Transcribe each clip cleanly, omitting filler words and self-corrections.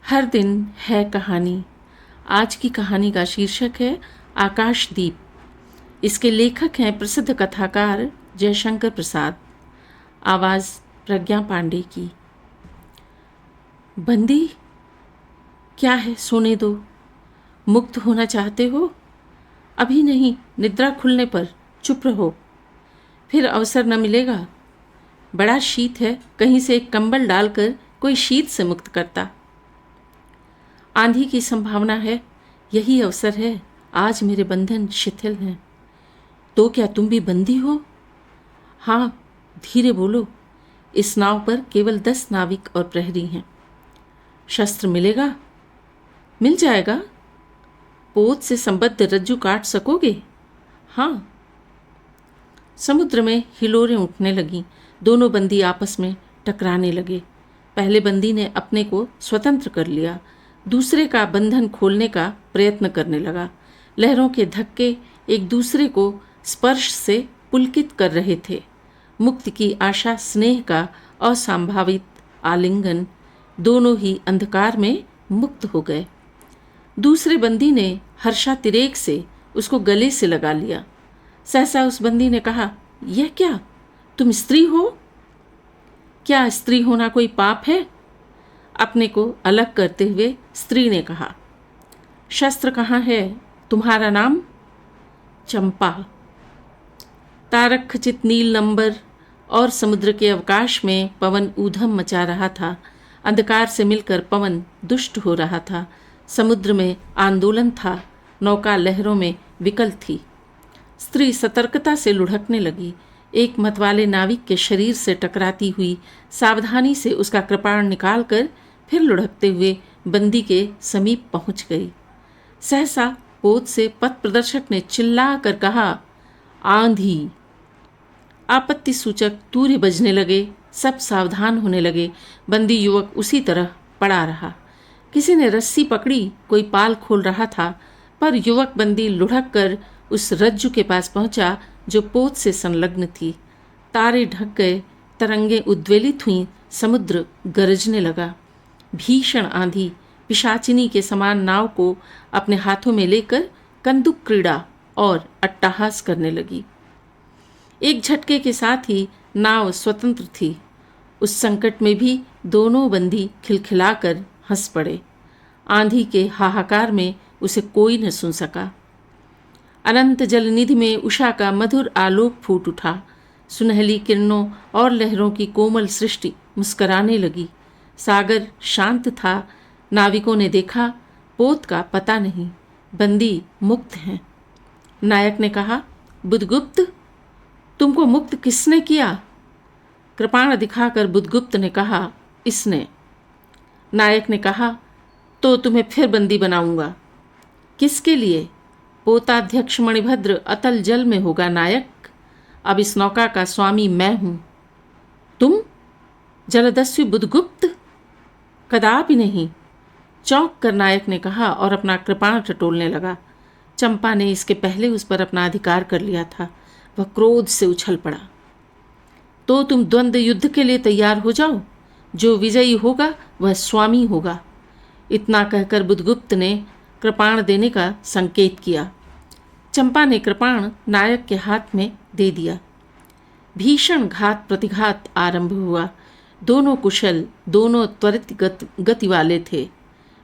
हर दिन है कहानी। आज की कहानी का शीर्षक है आकाशदीप। इसके लेखक हैं प्रसिद्ध कथाकार जयशंकर प्रसाद। आवाज़ प्रज्ञा पांडे की। बंदी क्या है, सोने दो। मुक्त होना चाहते हो? अभी नहीं, निद्रा खुलने पर। चुप रहो, फिर अवसर न मिलेगा। बड़ा शीत है, कहीं से एक कंबल डालकर कोई शीत से मुक्त करता। आंधी की संभावना है, यही अवसर है। आज मेरे बंधन शिथिल हैं। तो क्या तुम भी बंदी हो? हाँ, धीरे बोलो। इस नाव पर केवल 10 नाविक और प्रहरी हैं। शस्त्र मिलेगा? मिल जाएगा। पोत से संबद्ध रज्जू काट सकोगे? हाँ। समुद्र में हिलोरें उठने लगीं। दोनों बंदी आपस में टकराने लगे। पहले बंदी ने अपने को स्वतंत्र कर लिया, दूसरे का बंधन खोलने का प्रयत्न करने लगा। लहरों के धक्के एक दूसरे को स्पर्श से पुलकित कर रहे थे। मुक्ति की आशा, स्नेह का असंभावित आलिंगन, दोनों ही अंधकार में मुक्त हो गए। दूसरे बंदी ने हर्षातिरेक से उसको गले से लगा लिया। सहसा उस बंदी ने कहा, यह क्या, तुम स्त्री हो? क्या स्त्री होना कोई पाप है? अपने को अलग करते हुए स्त्री ने कहा, शस्त्र कहाँ है? तुम्हारा नाम? चंपा। तारक खचित नील नंबर और समुद्र के अवकाश में पवन ऊधम मचा रहा था। अंधकार से मिलकर पवन दुष्ट हो रहा था। समुद्र में आंदोलन था, नौका लहरों में विकल थी। स्त्री सतर्कता से लुढ़कने लगी। एक मतवाले नाविक के शरीर से टकराती हुई सावधानी से उसका कृपाण निकालकर फिर लुढ़कते हुए बंदी के समीप पहुंच गई। सहसा पोत से पथ प्रदर्शक ने चिल्ला कर कहा, आंधी। आपत्ति सूचक तूर्य बजने लगे। सब सावधान होने लगे। बंदी युवक उसी तरह पड़ा रहा। किसी ने रस्सी पकड़ी, कोई पाल खोल रहा था, पर युवक बंदी लुढ़क कर उस रज्जु के पास पहुंचा जो पोत से संलग्न थी। तारे ढक गए, तरंगे उद्वेलित हुईं, समुद्र गरजने लगा। भीषण आंधी पिशाचिनी के समान नाव को अपने हाथों में लेकर कंदुक क्रीड़ा और अट्टहास करने लगी। एक झटके के साथ ही नाव स्वतंत्र थी। उस संकट में भी दोनों बंदी खिलखिलाकर हंस पड़े। आंधी के हाहाकार में उसे कोई न सुन सका। अनंत जलनिधि में उषा का मधुर आलोक फूट उठा। सुनहली किरणों और लहरों की कोमल सृष्टि मुस्कराने लगी। सागर शांत था। नाविकों ने देखा, पोत का पता नहीं, बंदी मुक्त हैं। नायक ने कहा, बुधगुप्त, तुमको मुक्त किसने किया? कृपाण दिखाकर बुधगुप्त ने कहा, इसने। नायक ने कहा, तो तुम्हें फिर बंदी बनाऊंगा। किसके लिए? पोताध्यक्ष मणिभद्र अतल जल में होगा नायक। अब इस नौका का स्वामी मैं हूं। तुम जलदस्यु बुधगुप्त? कदापि नहीं, चौंक कर नायक ने कहा और अपना कृपाण टटोलने लगा। चंपा ने इसके पहले उस पर अपना अधिकार कर लिया था। वह क्रोध से उछल पड़ा। तो तुम द्वंद्व युद्ध के लिए तैयार हो जाओ। जो विजयी होगा वह स्वामी होगा। इतना कहकर बुधगुप्त ने कृपाण देने का संकेत किया। चंपा ने कृपाण नायक के हाथ में दे दिया। भीषण घात प्रतिघात आरंभ हुआ। दोनों कुशल, दोनों त्वरित गति वाले थे।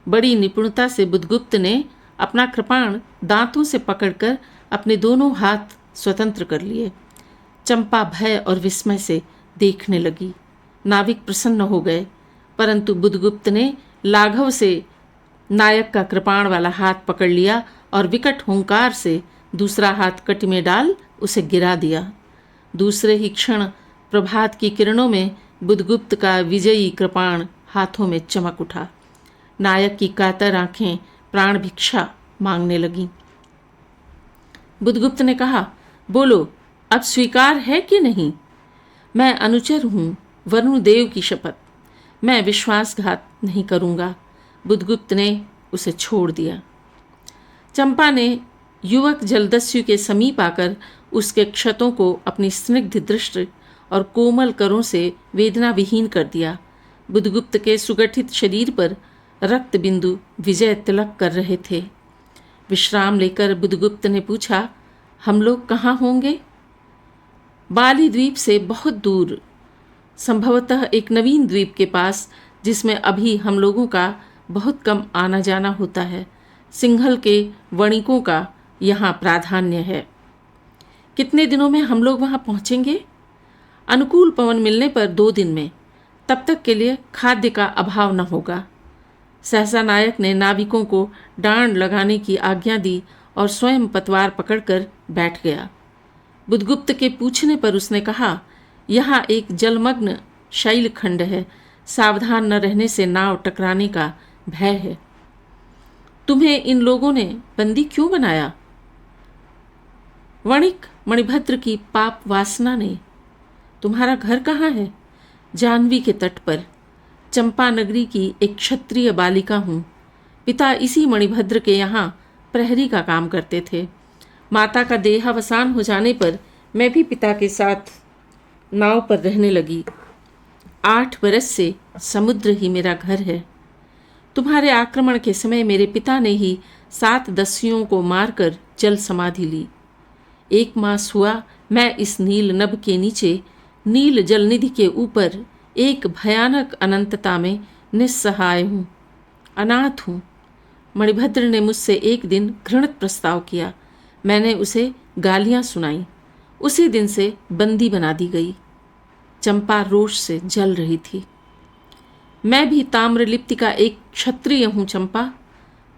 बड़ी निपुणता से बुधगुप्त ने अपना कृपाण दांतों से पकड़कर अपने दोनों हाथ स्वतंत्र कर लिए। चंपा भय और विस्मय से देखने लगी। नाविक प्रसन्न हो गए, परंतु बुधगुप्त ने लाघव से नायक का कृपाण वाला हाथ पकड़ लिया और विकट हुंकार से दूसरा हाथ कटी में डाल उसे गिरा दिया। दूसरे ही क्षण प्रभात की किरणों में बुधगुप्त का विजयी कृपाण हाथों में चमक उठा। नायक की कातर आंखें प्राण भिक्षा मांगने लगीं। बुधगुप्त ने कहा, बोलो, अब स्वीकार है कि नहीं? मैं अनुचर हूँ, वरुण देव की शपथ। मैं विश्वासघात नहीं करूँगा। बुधगुप्त ने उसे छोड़ दिया। चंपा ने युवक जलदस्यु के समीप आकर उसके क्षतों को अपनी स्निग्ध दृष्टि और कोमल करों से वेदना विहीन कर दिया। बुधगुप्त के सुगठित शरीर पर रक्त बिंदु विजय तिलक कर रहे थे। विश्राम लेकर बुधगुप्त ने पूछा, हम लोग कहाँ होंगे? बाली द्वीप से बहुत दूर, संभवतः एक नवीन द्वीप के पास, जिसमें अभी हम लोगों का बहुत कम आना जाना होता है। सिंघल के वणिकों का यहाँ प्राधान्य है। कितने दिनों में हम लोग वहाँ पहुँचेंगे? अनुकूल पवन मिलने पर 2 दिन में। तब तक के लिए खाद्य का अभाव न होगा। सहसा नायक ने नाविकों को डांड लगाने की आज्ञा दी और स्वयं पतवार पकड़कर बैठ गया। बुधगुप्त के पूछने पर उसने कहा, यहाँ एक जलमग्न शैलखंड है, सावधान न रहने से नाव टकराने का भय है। तुम्हें इन लोगों ने बंदी क्यों बनाया? वणिक मणिभद्र की पाप वासना ने। तुम्हारा घर कहाँ है? जाह्नवी के तट पर। चंपा नगरी की एक क्षत्रिय बालिका हूँ। पिता इसी मणिभद्र के यहाँ प्रहरी का काम करते थे। माता का देहावसान हो जाने पर मैं भी पिता के साथ नाव पर रहने लगी। 8 बरस से समुद्र ही मेरा घर है। तुम्हारे आक्रमण के समय मेरे पिता ने ही 7 दस्युओं को मारकर जल समाधि ली। 1 मास हुआ मैं इस नील नभ के नीचे, नील जलनिधि के ऊपर एक भयानक अनंतता में निस्सहाय हूँ, अनाथ हूँ। मणिभद्र ने मुझसे एक दिन घृणित प्रस्ताव किया। मैंने उसे गालियाँ सुनाई। उसी दिन से बंदी बना दी गई। चंपा रोष से जल रही थी। मैं भी ताम्रलिप्ति का एक क्षत्रिय हूँ चंपा,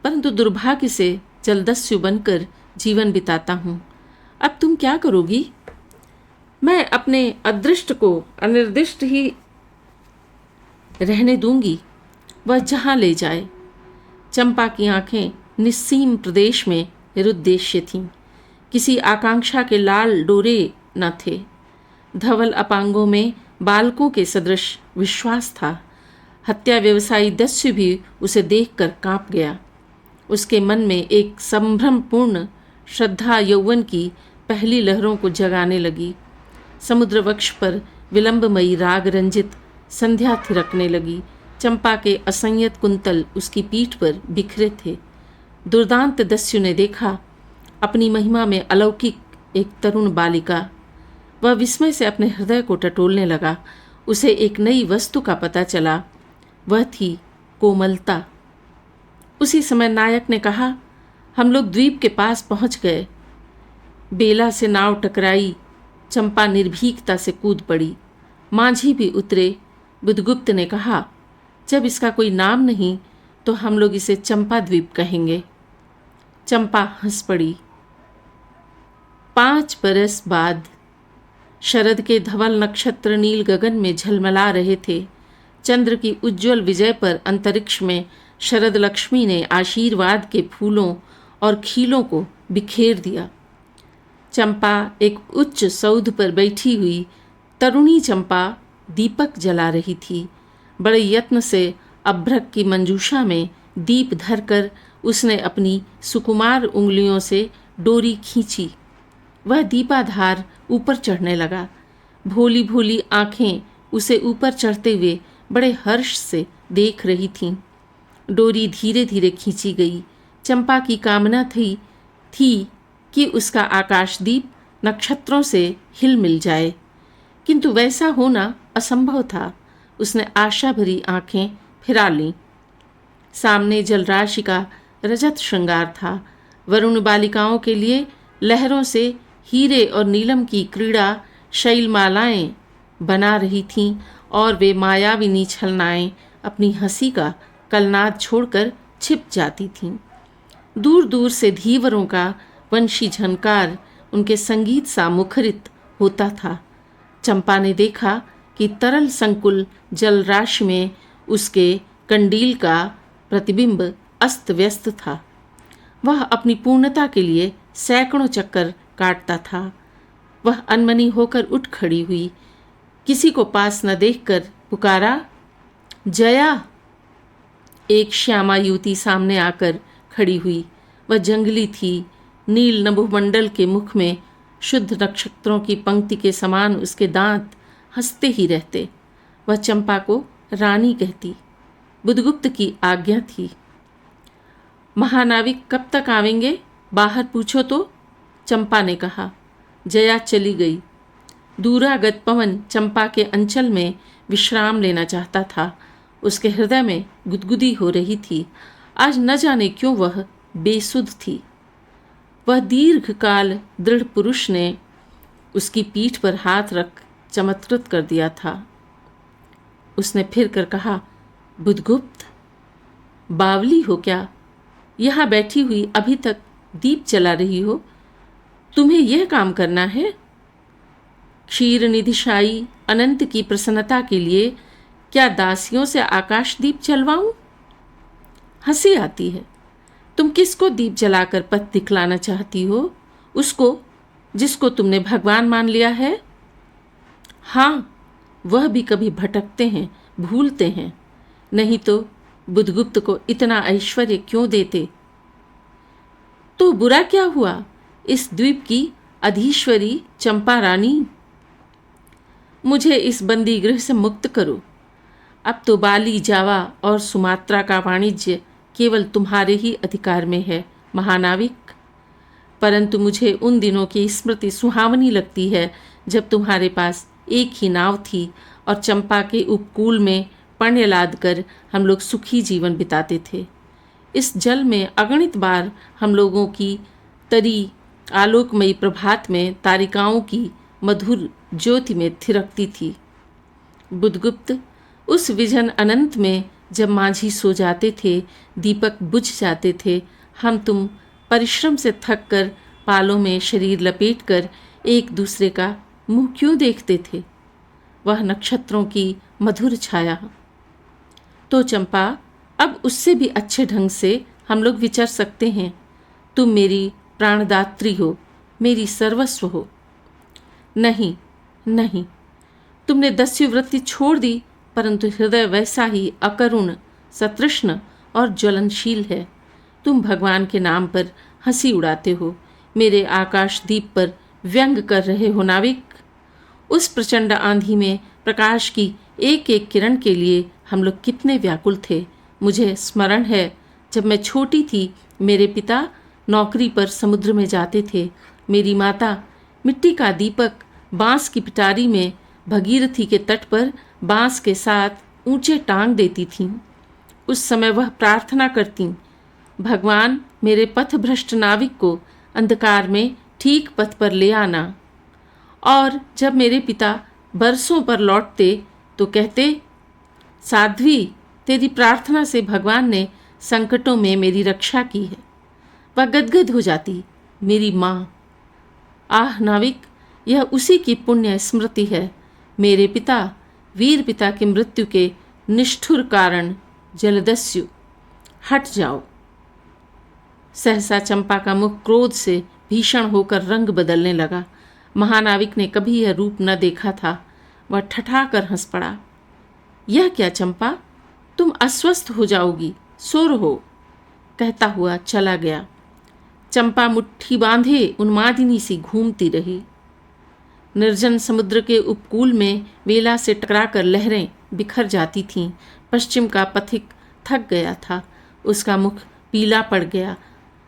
परंतु दुर्भाग्य से जलदस्यु बनकर जीवन बिताता हूँ। अब तुम क्या करोगी? मैं अपने अदृष्ट को अनिर्दिष्ट ही रहने दूंगी, वह जहाँ ले जाए। चंपा की आंखें निस्सीम प्रदेश में निरुद्देश्य थीं। किसी आकांक्षा के लाल डोरे न थे। धवल अपांगों में बालकों के सदृश विश्वास था। हत्या व्यवसायी दस्यु भी उसे देखकर कांप गया। उसके मन में एक संभ्रमपूर्ण श्रद्धा यौवन की पहली लहरों को जगाने लगी। समुद्र वक्ष पर विलंबमयी राग रंजित संध्या थिरकने लगी। चंपा के असंयत कुंतल उसकी पीठ पर बिखरे थे। दुर्दांत दस्यु ने देखा अपनी महिमा में अलौकिक एक तरुण बालिका। वह विस्मय से अपने हृदय को टटोलने लगा। उसे एक नई वस्तु का पता चला, वह थी कोमलता। उसी समय नायक ने कहा, हम लोग द्वीप के पास पहुंच गए। बेला से नाव टकराई। चंपा निर्भीकता से कूद पड़ी। मांझी भी उतरे। बुधगुप्त ने कहा, जब इसका कोई नाम नहीं तो हम लोग इसे चंपा द्वीप कहेंगे। चंपा हंस पड़ी। 5 बरस बाद शरद के धवल नक्षत्र नील गगन में झलमला रहे थे। चंद्र की उज्ज्वल विजय पर अंतरिक्ष में शरद लक्ष्मी ने आशीर्वाद के फूलों और खीलों को बिखेर दिया। चंपा एक उच्च सौध पर बैठी हुई तरुणी चंपा दीपक जला रही थी। बड़े यत्न से अभ्रक की मंजूषा में दीप धरकर उसने अपनी सुकुमार उंगलियों से डोरी खींची। वह दीपाधार ऊपर चढ़ने लगा। भोली भोली आंखें उसे ऊपर चढ़ते हुए बड़े हर्ष से देख रही थीं। डोरी धीरे धीरे खींची गई। चंपा की कामना थी कि उसका आकाशदीप नक्षत्रों से हिल मिल जाए, किंतु वैसा होना असंभव था। उसने आशा भरी आंखें फिरा लीं। सामने जलराशि का रजत श्रृंगार था। वरुण बालिकाओं के लिए लहरों से हीरे और नीलम की क्रीड़ा शैलमालाएं बना रही थीं और वे मायाविनी छलनाएं अपनी हंसी का कलनाद छोड़कर छिप जाती थीं। दूर दूर से धीवरों का वंशी झनकार उनके संगीत सा मुखरित होता था। चंपा ने देखा कि तरल संकुल जल राशि में उसके कंडील का प्रतिबिंब अस्त व्यस्त था। वह अपनी पूर्णता के लिए सैकड़ों चक्कर काटता था। वह अनमनी होकर उठ खड़ी हुई। किसी को पास न देखकर पुकारा, जया। एक श्यामा युवती सामने आकर खड़ी हुई। वह जंगली थी। नील नभोमंडल के मुख में शुद्ध नक्षत्रों की पंक्ति के समान उसके दांत हंसते ही रहते। वह चंपा को रानी कहती। बुधगुप्त की आज्ञा थी। महानाविक कब तक आवेंगे, बाहर पूछो तो, चंपा ने कहा। जया चली गई। दूरागत पवन चंपा के अंचल में विश्राम लेना चाहता था। उसके हृदय में गुदगुदी हो रही थी। आज न जाने क्यों वह बेसुध थी। वह दीर्घकाल दृढ़ पुरुष ने उसकी पीठ पर हाथ रख चमत्कृत कर दिया था। उसने फिर कर कहा, बुधगुप्त, बावली हो क्या? यहाँ बैठी हुई अभी तक दीप जला रही हो? तुम्हें यह काम करना है? क्षीर निधिशाई अनंत की प्रसन्नता के लिए क्या दासियों से आकाश दीप जलवाऊं? हंसी आती है। तुम किसको दीप जलाकर पथ दिखलाना चाहती हो? उसको जिसको तुमने भगवान मान लिया है? हाँ, वह भी कभी भटकते हैं, भूलते हैं, नहीं तो बुधगुप्त को इतना ऐश्वर्य क्यों देते? तो बुरा क्या हुआ इस द्वीप की अधीश्वरी चंपा रानी? मुझे इस बंदी गृह से मुक्त करो। अब तो बाली, जावा और सुमात्रा का वाणिज्य केवल तुम्हारे ही अधिकार में है महानाविक। परंतु मुझे उन दिनों की स्मृति सुहावनी लगती है जब तुम्हारे पास एक ही नाव थी और चंपा के उपकूल में पण्य लाद कर हम लोग सुखी जीवन बिताते थे। इस जल में अगणित बार हम लोगों की तरी आलोकमयी प्रभात में तारिकाओं की मधुर ज्योति में थिरकती थी। बुधगुप्त, उस विजन अनंत में जब माझी सो जाते थे, दीपक बुझ जाते थे, हम तुम परिश्रम से थक कर पालों में शरीर लपेटकर एक दूसरे का मुंह क्यों देखते थे? वह नक्षत्रों की मधुर छाया। तो चंपा, अब उससे भी अच्छे ढंग से हम लोग विचर सकते हैं। तुम मेरी प्राणदात्री हो, मेरी सर्वस्व हो। नहीं नहीं, तुमने दस्युवृत्ति छोड़ दी, परंतु हृदय वैसा ही अकरुण, सतृष्ण और ज्वलनशील है। तुम भगवान के नाम पर हंसी उड़ाते हो, मेरे आकाश दीप पर व्यंग कर रहे हो नाविक। उस प्रचंड आंधी में प्रकाश की एक एक किरण के लिए हम लोग कितने व्याकुल थे। मुझे स्मरण है, जब मैं छोटी थी, मेरे पिता नौकरी पर समुद्र में जाते थे। मेरी माता मिट्टी का दीपक बांस की पिटारी में भगीरथी के तट पर बांस के साथ ऊंचे टांग देती थीं। उस समय वह प्रार्थना करती, भगवान, मेरे पथभ्रष्ट नाविक को अंधकार में ठीक पथ पर ले आना। और जब मेरे पिता बरसों पर लौटते तो कहते, साध्वी, तेरी प्रार्थना से भगवान ने संकटों में मेरी रक्षा की है। वह गदगद हो जाती, मेरी माँ। आह नाविक, यह उसी की पुण्य स्मृति है। मेरे पिता, वीर पिता की मृत्यु के निष्ठुर कारण जलदस्यु, हट जाओ। सहसा चंपा का मुख क्रोध से भीषण होकर रंग बदलने लगा। महानाविक ने कभी यह रूप न देखा था। वह ठठाकर हंस पड़ा। यह क्या चंपा, तुम अस्वस्थ हो जाओगी, सो रहो, कहता हुआ चला गया। चंपा मुट्ठी बांधे उन्मादिनी सी घूमती रही। निर्जन समुद्र के उपकूल में वेला से टकराकर लहरें बिखर जाती थीं। पश्चिम का पथिक थक गया था, उसका मुख पीला पड़ गया।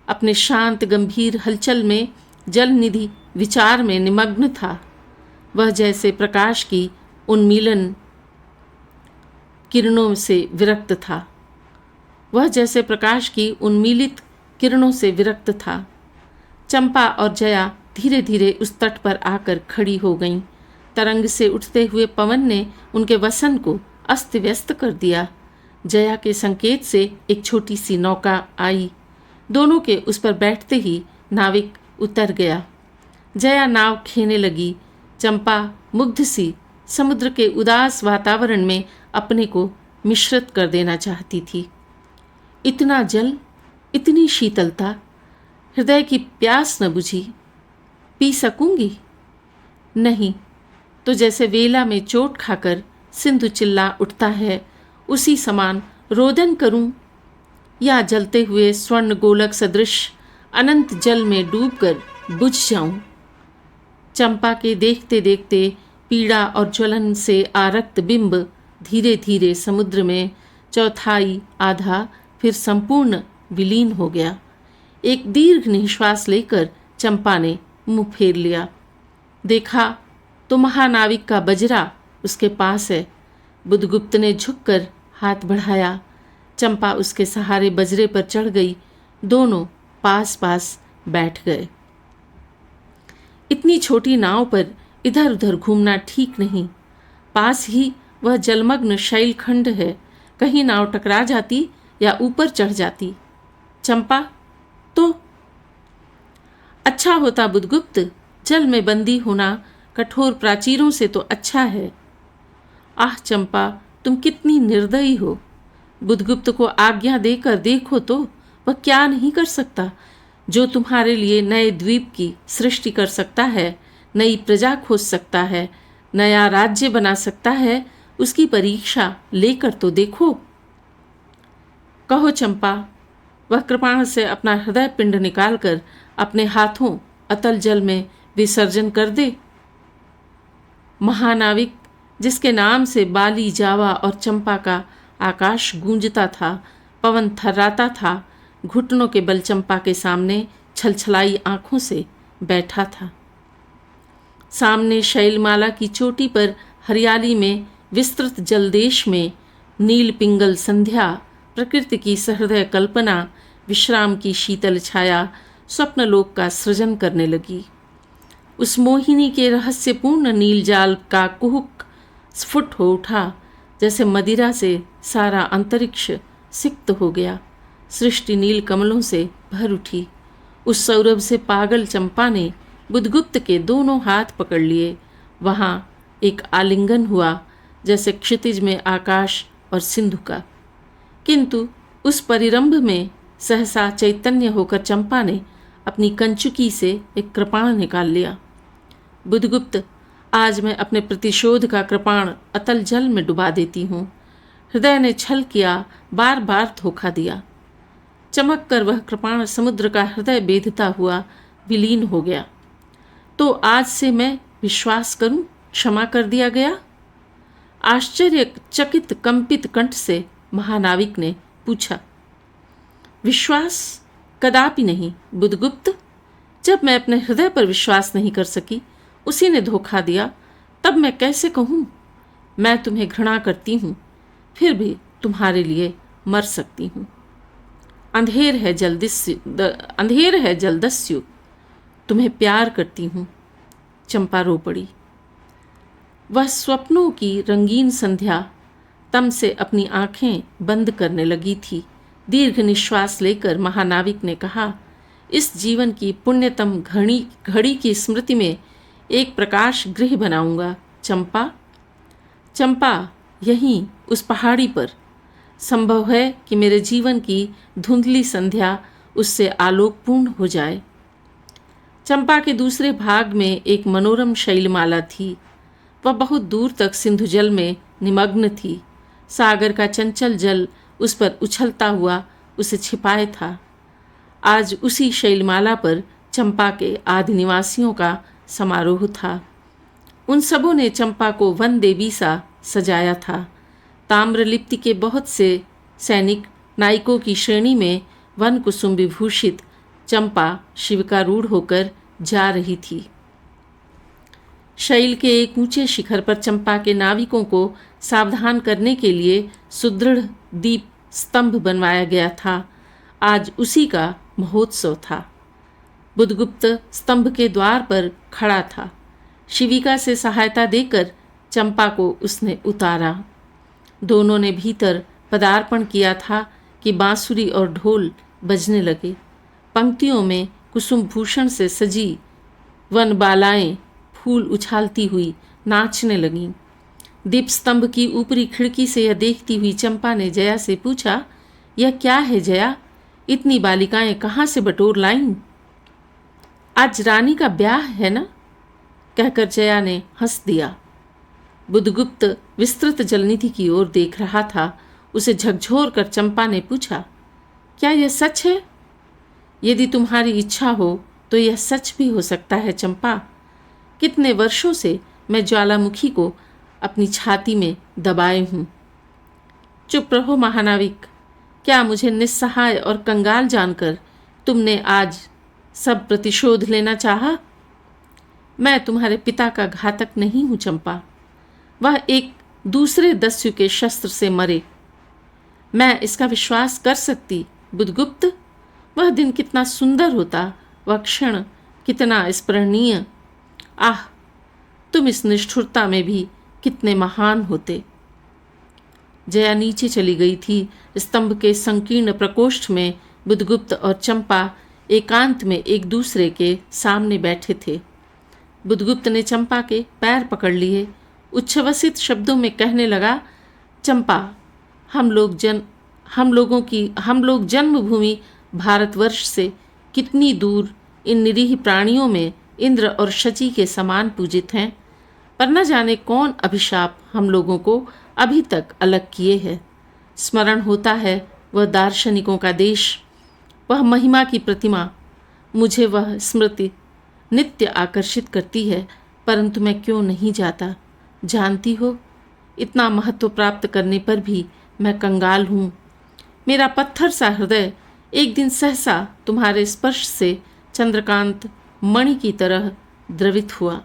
अपने शांत गंभीर हलचल में जलनिधि विचार में निमग्न था। वह जैसे प्रकाश की उन्मीलन किरणों से विरक्त था। वह जैसे प्रकाश की उन्मीलित किरणों से विरक्त था। चंपा और जया धीरे धीरे उस तट पर आकर खड़ी हो गईं। तरंग से उठते हुए पवन ने उनके वसन को अस्त व्यस्त कर दिया। जया के संकेत से एक छोटी सी नौका आई। दोनों के उस पर बैठते ही नाविक उतर गया। जया नाव खेने लगी। चंपा मुग्ध सी समुद्र के उदास वातावरण में अपने को मिश्रित कर देना चाहती थी। इतना जल, इतनी शीतलता, हृदय की प्यास न बुझी। पी सकूंगी? नहीं, तो जैसे वेला में चोट खाकर सिंधु चिल्ला उठता है, उसी समान रोदन करूं, या जलते हुए स्वर्ण गोलक सदृश अनंत जल में डूबकर बुझ जाऊं। चंपा के देखते देखते पीड़ा और ज्वलन से आरक्त बिंब धीरे धीरे समुद्र में चौथाई, आधा, फिर संपूर्ण विलीन हो गया। एक दीर्घ निश्वास लेकर चंपा ने मुंह फेर लिया। देखा तो महानाविक का बजरा उसके पास है। बुधगुप्त ने झुककर हाथ बढ़ाया। चंपा उसके सहारे बजरे पर चढ़ गई। दोनों पास पास बैठ गए। इतनी छोटी नाव पर इधर उधर घूमना ठीक नहीं। पास ही वह जलमग्न शैलखंड है, कहीं नाव टकरा जाती या ऊपर चढ़ जाती। चंपा तो अच्छा होता बुधगुप्त, जल में बंदी होना कठोर प्राचीरों से तो अच्छा है। आह चंपा, तुम कितनी निर्दयी हो। बुधगुप्त को आज्ञा देकर देखो तो वह क्या नहीं कर सकता। जो तुम्हारे लिए नए द्वीप की सृष्टि कर सकता है, नई प्रजा खोज सकता है, नया राज्य बना सकता है, उसकी परीक्षा लेकर तो देखो। कहो चंपा। वह कृपाण से अपना हृदय पिंड निकालकर अपने हाथों अतल जल में विसर्जन कर दे। महानाविक, जिसके नाम से बाली, जावा और चंपा का आकाश गूंजता था, पवन थर्राता था, घुटनों के बल चंपा के सामने छलछलाई आंखों से बैठा था। सामने शैलमाला की चोटी पर हरियाली में विस्तृत जलदेश में नील पिंगल संध्या, प्रकृति की सहृदय कल्पना, विश्राम की शीतल छाया स्वप्नलोक का सृजन करने लगी। उस मोहिनी के रहस्यपूर्ण नील जाल का कुहुक स्फुट हो उठा, जैसे मदिरा से सारा अंतरिक्ष सिक्त हो गया। सृष्टि नील कमलों से भर उठी। उस सौरभ से पागल चंपा ने बुधगुप्त के दोनों हाथ पकड़ लिए। वहाँ एक आलिंगन हुआ, जैसे क्षितिज में आकाश और सिंधु का। किंतु उस परिरंभ में सहसा चैतन्य होकर चंपा ने अपनी कंचुकी से एक कृपाण निकाल लिया। बुधगुप्त, आज मैं अपने प्रतिशोध का कृपाण अतल जल में डुबा देती हूँ। हृदय ने छल किया, बार बार धोखा दिया। चमक कर वह कृपाण समुद्र का हृदय बेधता हुआ विलीन हो गया। तो आज से मैं विश्वास करूं, क्षमा कर दिया गया? आश्चर्यचकित कंपित कंठ से महानाविक ने पूछा। विश्वास? कदापि नहीं बुधगुप्त। जब मैं अपने हृदय पर विश्वास नहीं कर सकी, उसी ने धोखा दिया, तब मैं कैसे कहूँ? मैं तुम्हें घृणा करती हूँ, फिर भी तुम्हारे लिए मर सकती हूँ। अंधेर है जलदस्यु, तुम्हें प्यार करती हूँ। चंपा रो पड़ी। वह स्वप्नों की रंगीन संध्या तम से अपनी आंखें बंद करने लगी थी। दीर्घ निश्वास लेकर महानाविक ने कहा, इस जीवन की पुण्यतम घड़ी की स्मृति में एक प्रकाश गृह बनाऊंगा। चंपा, चंपा, यहीं उस पहाड़ी पर। संभव है कि मेरे जीवन की धुंधली संध्या उससे आलोकपूर्ण हो जाए। चंपा के दूसरे भाग में एक मनोरम शैलमाला थी। वह बहुत दूर तक सिंधु जल में निमग्न थी। सागर का चंचल जल उस पर उछलता हुआ उसे छिपाए था। आज उसी शैलमाला पर चंपा के आदि निवासियों का समारोह था। उन सबों ने चंपा को वन देवी सा सजाया था। ताम्रलिप्ति के बहुत से सैनिक नायकों की श्रेणी में वन कुसुम विभूषित चंपा शिविकारूढ़ होकर जा रही थी। शैल के एक ऊंचे शिखर पर चंपा के नाविकों को सावधान करने के लिए सुदृढ़ दीप स्तंभ बनवाया गया था। आज उसी का महोत्सव था। बुधगुप्त स्तंभ के द्वार पर खड़ा था। शिविका से सहायता देकर चंपा को उसने उतारा। दोनों ने भीतर पदार्पण किया था कि बांसुरी और ढोल बजने लगे। पंक्तियों में कुसुम भूषण से सजी वन बालाएं फूल उछालती हुई नाचने लगीं। दीप स्तंभ की ऊपरी खिड़की से यह देखती हुई चंपा ने जया से पूछा, यह क्या है जया? इतनी बालिकाएं कहाँ से बटोर लाईं? आज रानी का ब्याह है ना? कहकर जया ने हंस दिया। बुधगुप्त विस्तृत जलनिधि की ओर देख रहा था। उसे झकझोर कर चंपा ने पूछा, क्या यह सच है? यदि तुम्हारी इच्छा हो तो यह सच भी हो सकता है चंपा। कितने वर्षों से मैं ज्वालामुखी को अपनी छाती में दबाए हूँ। चुप रहो महानाविक। क्या मुझे निस्सहाय और कंगाल जानकर तुमने आज सब प्रतिशोध लेना चाहा? मैं तुम्हारे पिता का घातक नहीं हूं चंपा। वह एक दूसरे दस्यु के शस्त्र से मरे। मैं इसका विश्वास कर सकती बुधगुप्त। वह दिन कितना सुंदर होता, वह क्षण कितना स्मरणीय। आह, तुम इस निष्ठुरता में भी कितने महान होते। जया नीचे चली गई थी। स्तंभ के संकीर्ण प्रकोष्ठ में बुधगुप्त और चंपा एकांत में एक दूसरे के सामने बैठे थे। बुधगुप्त ने चंपा के पैर पकड़ लिए। उच्छ्वसित शब्दों में कहने लगा, चंपा, हम लोग जन्मभूमि भारतवर्ष से कितनी दूर इन निरीह प्राणियों में इंद्र और शची के समान पूजित हैं, पर न जाने कौन अभिशाप हम लोगों को अभी तक अलग किए है। स्मरण होता है वह दार्शनिकों का देश, वह महिमा की प्रतिमा। मुझे वह स्मृति नित्य आकर्षित करती है, परंतु मैं क्यों नहीं जाता? जानती हो, इतना महत्व प्राप्त करने पर भी मैं कंगाल हूँ। मेरा पत्थर सा हृदय एक दिन सहसा तुम्हारे स्पर्श से चंद्रकांत मणि की तरह द्रवित हुआ।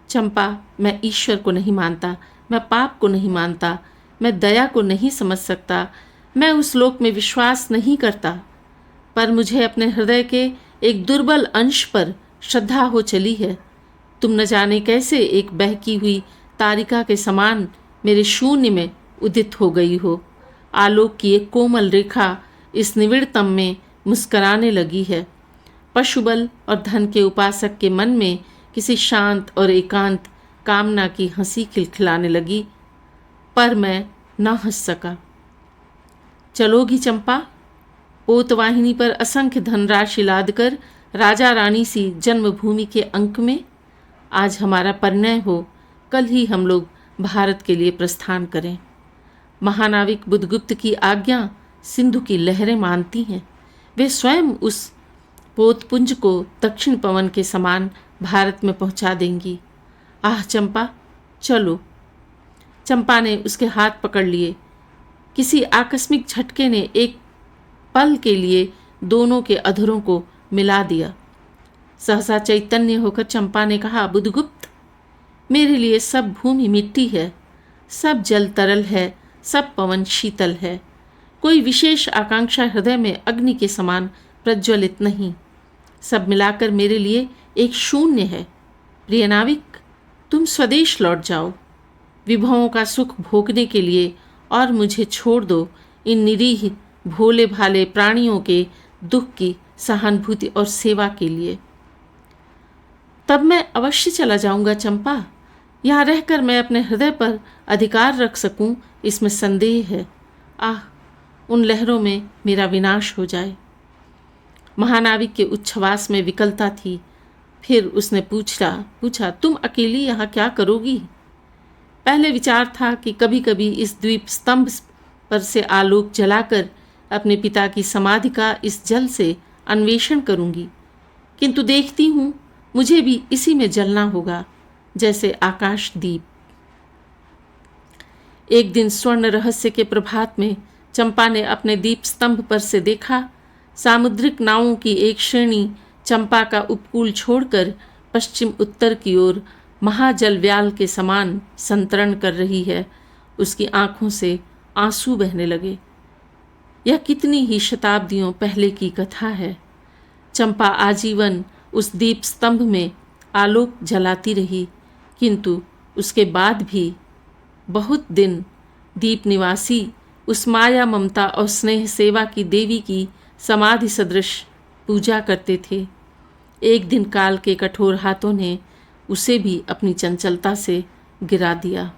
चंपा, मैं ईश्वर को नहीं मानता, मैं पाप को नहीं मानता, मैं दया को नहीं समझ सकता, मैं उस लोक में विश्वास नहीं करता, पर मुझे अपने हृदय के एक दुर्बल अंश पर श्रद्धा हो चली है। तुम न जाने कैसे एक बहकी हुई तारिका के समान मेरे शून्य में उदित हो गई हो। आलोक की एक कोमल रेखा इस निविड़तम में मुस्कराने लगी है। पशुबल और धन के उपासक के मन में किसी शांत और एकांत कामना की हंसी खिलखिलाने लगी, पर मैं न हंस सका। चलोगी चंपा? पोतवाहिनी पर असंख्य धनराशि लादकर राजा रानी सी जन्मभूमि के अंक में आज हमारा परिणय हो, कल ही हम लोग भारत के लिए प्रस्थान करें। महानाविक बुधगुप्त की आज्ञा सिंधु की लहरें मानती हैं। वे स्वयं उस पोतपुंज को दक्षिण पवन के समान भारत में पहुंचा देंगी। आह चंपा, चलो। चंपा ने उसके हाथ पकड़ लिए। किसी आकस्मिक झटके ने एक पल के लिए दोनों के अधरों को मिला दिया। सहसा चैतन्य होकर चंपा ने कहा, बुधगुप्त, मेरे लिए सब भूमि मिट्टी है, सब जल तरल है, सब पवन शीतल है। कोई विशेष आकांक्षा हृदय में अग्नि के समान प्रज्वलित नहीं। सब मिलाकर मेरे लिए एक शून्य है। प्रिय नाविक, तुम स्वदेश लौट जाओ विभवों का सुख भोगने के लिए, और मुझे छोड़ दो इन निरीह भोले भाले प्राणियों के दुख की सहानुभूति और सेवा के लिए। तब मैं अवश्य चला जाऊंगा चंपा। यहाँ रहकर मैं अपने हृदय पर अधिकार रख सकूं, इसमें संदेह है। आह, उन लहरों में मेरा विनाश हो जाए। महानाविक के उच्छ्वास में विकलता थी। फिर उसने पूछा, तुम अकेली यहाँ क्या करोगी? पहले विचार था कि कभी कभी इस द्वीप स्तंभ पर से आलोक जलाकर अपने पिता की समाधि का इस जल से अन्वेषण करूंगी, किंतु देखती हूँ मुझे भी इसी में जलना होगा, जैसे आकाश दीप। एक दिन स्वर्ण रहस्य के प्रभात में चंपा ने अपने दीप स्तंभ पर से देखा, सामुद्रिक नावों की एक श्रेणी चंपा का उपकूल छोड़कर पश्चिम उत्तर की ओर महाजलव्याल के समान संतरण कर रही है। उसकी आंखों से आंसू बहने लगे। यह कितनी ही शताब्दियों पहले की कथा है। चंपा आजीवन उस दीप स्तंभ में आलोक जलाती रही, किंतु उसके बाद भी बहुत दिन दीप निवासी उस माया ममता और स्नेह सेवा की देवी की समाधि सदृश पूजा करते थे। एक दिन काल के कठोर हाथों ने उसे भी अपनी चंचलता से गिरा दिया।